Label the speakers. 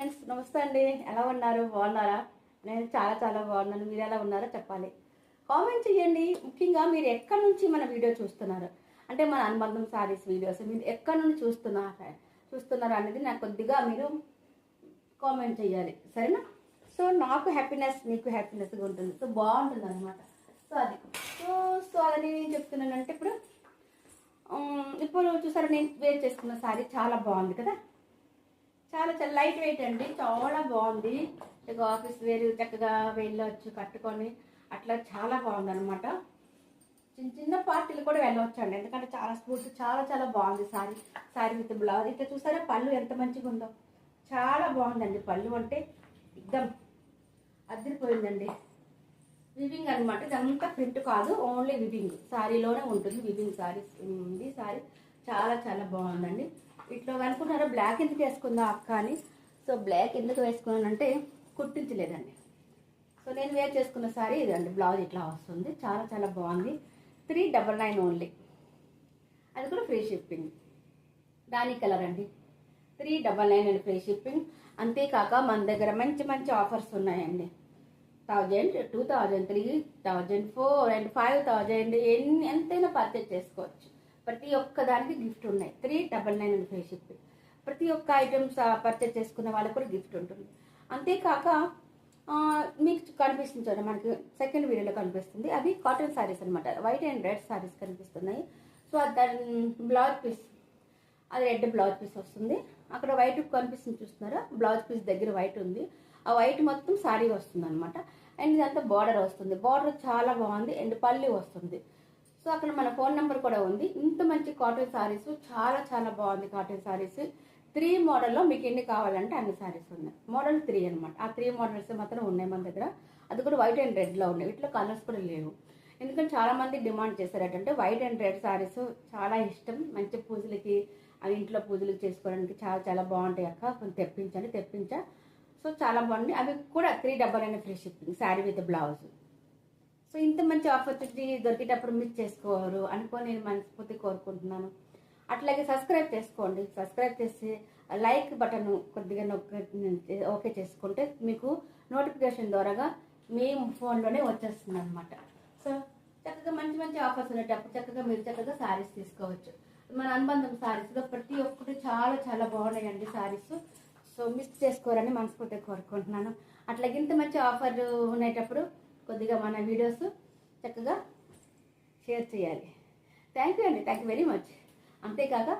Speaker 1: Friends నమస్తే అండి. ఎలా ఉన్నారు? బాగున్నారా? నేను చాలా చాలా బాగున్నాను. మీరు ఎలా ఉన్నారో చెప్పాలి. కామెంట్ చేయండి. ముఖ్యంగా మీరు ఎక్కడి నుంచి మన వీడియో చూస్తున్నారు, అంటే మన అనుబంధం సారీస్ వీడియోస్ మీరు ఎక్కడి నుండి చూస్తున్నారు అనేది నాకు కొద్దిగా మీరు కామెంట్ చేయాలి, సరేనా? సో నాకు హ్యాపీనెస్, మీకు హ్యాపీనెస్గా ఉంటుంది. సో బాగుంటుంది అనమాట. సో అది సో సో అదని నేను చెప్తున్నానంటే ఇప్పుడు చూసారా, నేను వేర్ చేసుకున్న సారీ చాలా బాగుంది కదా. చాలా చాలా లైట్ వెయిట్ అండి, చాలా బాగుంది. ఇక ఆఫీస్ వేరు చక్కగా వెళ్ళవచ్చు కట్టుకొని, అట్లా చాలా బాగుంది అనమాట. చిన్న చిన్న పార్టీలు కూడా వెళ్ళవచ్చు అండి, ఎందుకంటే చాలా స్మూత్, చాలా చాలా బాగుంది సారీ. సారీ విత్ బ్లౌజ్ ఇట్లా చూసారా, పళ్ళు ఎంత మంచిగా ఉందో, చాలా బాగుందండి. పళ్ళు అంటే ఎక్దమ్ అదిరిపోయిందండి. వివింగ్ అనమాట, ఇదంతా ప్రింట్ కాదు, ఓన్లీ వివింగ్ సారీలోనే ఉంటుంది. వివింగ్ సారీ ఉంది సారీ, చాలా చాలా బాగుందండి. ఇట్లా అనుకున్నారా బ్లాక్ ఎందుకు వేసుకుందా అక్క అని. సో బ్లాక్ ఎందుకు వేసుకున్నానంటే కుట్టించలేదండి. సో నేను వేర్ చేసుకున్న సారీ ఇదండి, బ్లౌజ్ ఇట్లా వస్తుంది, చాలా చాలా బాగుంది. 399 ఓన్లీ, అది కూడా ఫ్రీ షిప్పింగ్. దాని కలర్ అండి, 399 అండి ఫ్రీ షిప్పింగ్. అంతేకాక మన దగ్గర మంచి మంచి ఆఫర్స్ ఉన్నాయండి. 1000, 2000, 3000, 4 and 5000 ఎంతైనా పర్చేజ్ చేసుకోవచ్చు. ప్రతి ఒక్క దానికి గిఫ్ట్ ఉన్నాయి. 399 అండి ఫ్రీ షిప్పింగ్. ప్రతి ఒక్క ఐటమ్స్ పర్చేజ్ చేసుకున్న వాళ్ళకి కూడా గిఫ్ట్ ఉంటుంది. అంతేకాక మీకు కనిపిస్తుంది చూడండి, మనకి సెకండ్ వీడియోలో కనిపిస్తుంది, అవి కాటన్ శారీస్ అనమాట. వైట్ అండ్ రెడ్ శారీస్ కనిపిస్తున్నాయి. సో దాని బ్లౌజ్ పీస్, అది రెడ్ బ్లౌజ్ పీస్ వస్తుంది. అక్కడ వైట్ కనిపిస్తుంది చూస్తున్నారా, బ్లౌజ్ పీస్ దగ్గర వైట్ ఉంది. ఆ వైట్ మొత్తం శారీ వస్తుంది అనమాట. అండ్ ఇదంతా బార్డర్ వస్తుంది, బార్డర్ చాలా బాగుంది. అండ్ పల్లి వస్తుంది. సో అక్కడ మన ఫోన్ నెంబర్ కూడా ఉంది. ఇంత మంచి కాటన్ శారీస్, చాలా చాలా బాగుంది కాటన్ శారీస్. 3 మోడల్లో మీకు ఎన్ని కావాలంటే అన్ని శారీస్ ఉన్నాయి. మోడల్ 3 అనమాట. ఆ 3 మోడల్స్ మాత్రం ఉన్నాయి మన దగ్గర. అది కూడా వైట్ అండ్ రెడ్లో ఉన్నాయి, వీటిలో కలర్స్ కూడా లేవు. ఎందుకంటే చాలా మంది డిమాండ్ చేశారంటే వైట్ అండ్ రెడ్ శారీస్ చాలా ఇష్టం. మంచి పూజలకి, అవి ఇంట్లో పూజలకు చేసుకోవడానికి చాలా చాలా బాగుంటాయి అక్క, కొంచెం తెప్పించా. సో చాలా బాగుంది. అవి కూడా 399 free shipping, sari with blouse. So ఇంత మంచి ఆపర్చునిటీ దొరికేటప్పుడు మిస్ చేసుకోరు అనుకో, నేను మనస్ఫూర్తి కోరుకుంటున్నాను. అట్లాగే సబ్స్క్రైబ్ చేసుకోండి. సబ్స్క్రైబ్ చేసి లైక్ బటన్ కొద్దిగా ఓకే చేసుకుంటే మీకు నోటిఫికేషన్ ద్వారాగా మీ ఫోన్లోనే వచ్చేస్తుంది అనమాట. సో చక్కగా మంచి మంచి ఆఫర్స్ ఉండేటప్పుడు చక్కగా మీరు చక్కగా శారీస్ తీసుకోవచ్చు. మన అనుబంధం శారీస్లో ప్రతి ఒక్కటి చాలా చాలా బాగున్నాయండి శారీస్. సో మిస్ చేసుకోరని మనస్ఫూర్తిగా కోరుకుంటున్నాను. అట్లాగే ఇంత మంచి ఆఫర్ ఉండేటప్పుడు కొద్దిగా మన వీడియోస్ చక్కగా షేర్ చేయాలి. థ్యాంక్ యూ అండి, థ్యాంక్ యూ వెరీ మచ్. అంతేకాక